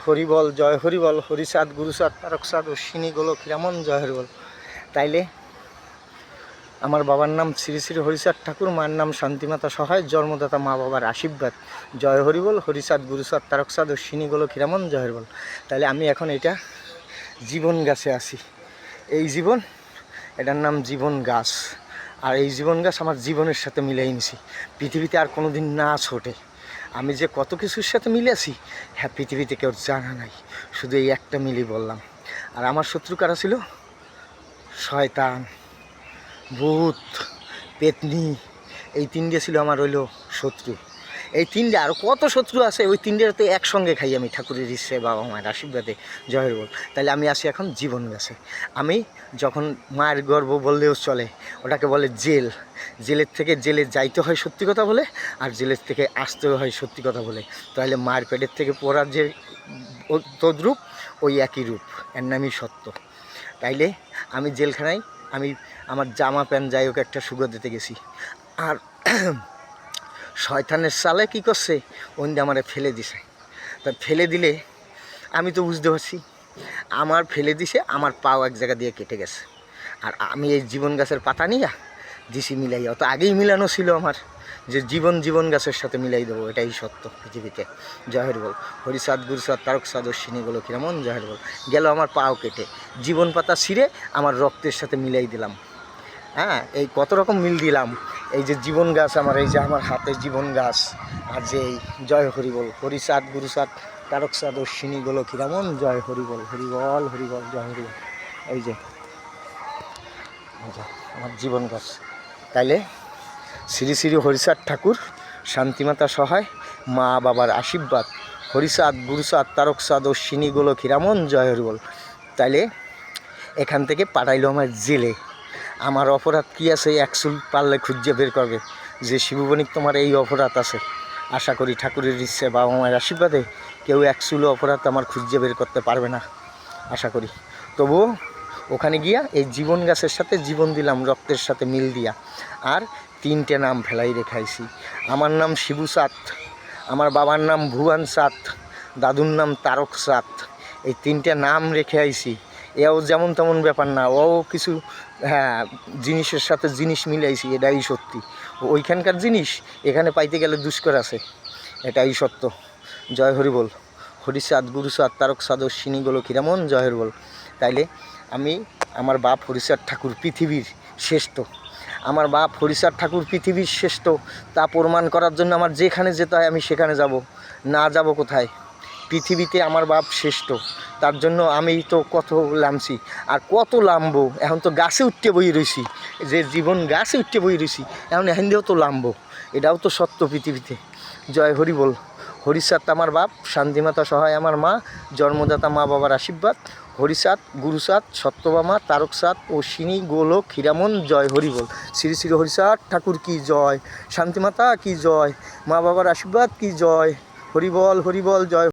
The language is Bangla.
হরিবল জয় হরিবল হরিচাঁদ গুরুচাঁদ তারকচাঁদ অশ্বিনী গোলক হীরামন জয় হরিবল। তাইলে আমার বাবার নাম শ্রী শ্রী হরিচাঁদ ঠাকুর, মায়ের নাম শান্তিমাতা সহায়, জন্মদাতা মা বাবার আশীর্বাদ। জয় হরিবল হরিচাঁদ গুরুচাঁদ তারকচাঁদ অশ্বিনী গোলক হীরামন জয় হরিবল। তাইলে আমি এখন এটা জীবন গাছে আছি। এই জীবন, এটার নাম জীবন গাছ। আর এই জীবন গাছ আমার জীবনের সাথে মিলাই নিছি। পৃথিবীতে আর কোনো দিন না ছোটে। আমি যে কত কিছুর সাথে মিলে আছি, হ্যাঁ, পৃথিবীতে কেউ জানা নাই, শুধু এই একটা মিলি বললাম। আর আমার শত্রু কারা ছিল? শয়তান, ভূত, পেতনি, এই তিনটে ছিল আমার হইল শত্রু। এই তিনটে আরও কত শত্রু আছে, ওই তিনটের তো একসঙ্গে খাই আমি ঠাকুরের ইচ্ছে, বাবা মায়ের আশীর্বাদে জয়ের বল। তাহলে আমি আসি এখন জীবন গাছে। আমি যখন মায়ের গর্ভ বললেও চলে, ওটাকে বলে জেল। জেলের থেকে জেলে যাইতে হয় সত্যি কথা বলে, আর জেলের থেকে আসতেও হয় সত্যি কথা বলে। তাহলে মায়ের পেটের থেকে পড়ার যে তদ্রূপ, ওই একই রূপ, এর নামই সত্য। তাইলে আমি জেলখানায় আমি আমার জামা প্যান্ট যাই হোক একটা সুগো দিতে গেছি, আর শয়তানের সালে কী করছে, ওইটা আমারে ফেলে দিছে। তা ফেলে দিলে আমি তো বুঝতে পারছি, আমার ফেলে দিছে, আমার পাও এক জায়গা দিয়ে কেটে গেছে। আর আমি এই জীবন গাছের পাতা নিয়ে দিছি মিলাইয়া, তো আগেই মিলানো ছিল আমার, যে জীবন গাছের সাথে মিলাই দেবো, এটাই সত্য পৃথিবীতে। জয় হরিবল হরিচাঁদ গুরুচাঁদ তারকচাঁদ অশ্বিনী গোলক হীরামন জয় হরিবল। গেল আমার পাও কেটে, জীবন পাতা ছিঁড়ে আমার রক্তের সাথে মিলাই দিলাম। হ্যাঁ, এই কত রকম মিল দিলাম। এই যে জীবন গাছ আমার, এই যে আমার হাতে জীবন গাছ, আর যে এই জয় হরিবল হরিচাঁদ গুরুচাঁদ তারকচাঁদ অশ্বিনী গোলক হীরামন জয় হরিবল হরিবল হরিবল জয় হরিবল। এই যে আমার জীবন গাছ। তাইলে শ্রী শ্রী হরিচাঁদ ঠাকুর, শান্তিমাতা সহায়, মা বাবার আশীর্বাদ, হরিচাঁদ গুরুচাঁদ তারকচাঁদ অশ্বিনী গোলক হীরামন জয় হরিবল। তাইলে এখান থেকে পাঠাইলো আমার জেলে। আমার অপরাধ কী আছে, একচুল পারলে খুঁজে বের করবে যে শিববণিক তোমার এই অপরাধ আছে। আশা করি ঠাকুরের ইচ্ছে, বাবা মায়ের আশীর্বাদে কেউ একচুলও অপরাধ আমার খুঁজে বের করতে পারবে না, আশা করি। তবুও ওখানে গিয়া এই জীবন গাছের সাথে জীবন দিলাম, রক্তের সাথে মিল দিয়া। আর তিনটে নাম ফেলাই রেখাইছি। আমার নাম শিবুচাঁদ, আমার বাবার নাম ভুবনচাঁদ, দাদুর নাম তারকচাঁদ। এই তিনটে নাম রেখে আইছি। এও যেমন তেমন ব্যাপার না, ও কিছু হ্যাঁ জিনিসের সাথে জিনিস মিলাইছি, এটাই সত্যি। ওইখানকার জিনিস এখানে পাইতে গেলে দুষ্কর আছে, এটাই সত্য। জয় হরিবল হরিচাঁদ গুরুচাঁদ তারকচাঁদ অশ্বিনী গোলক হীরামন জয় হরিবল। তাইলে আমি, আমার বাপ হরিচাঁদ ঠাকুর পৃথিবীর শ্রেষ্ঠ, আমার বাপ হরিচাঁদ ঠাকুর পৃথিবীর শ্রেষ্ঠ, তা প্রমাণ করার জন্য আমার যেখানে যেতে হয় আমি সেখানে যাব। না যাব কোথায়? পৃথিবীতে আমার বাপ শ্রেষ্ঠ, তার জন্য আমি তো কত লামছি, আর কত লামবো। এখন তো গাছে উঠতে বই রয়েছি, যে জীবন গাছে উঠতে বই রয়েছি, এখন এখান দিয়েও তো লামবো, এটাও তো সত্য পৃথিবীতে। জয় হরিবল হরিচাঁদ আমার বাপ, শান্তিমাতা সহায় আমার মা, জন্মদাতা মা বাবার আশীর্বাদ, হরিচাঁদ গুরুচাঁদ সত্যভামা তারকচাঁদ অশ্বিনী গোলক হীরামন জয় হরিবল। শ্রী শ্রী হরিচাঁদ ঠাকুর কি জয়, শান্তিমাতা কি জয়, মা বাবার আশীর্বাদ কি জয়, হরিবল হরিবল জয়।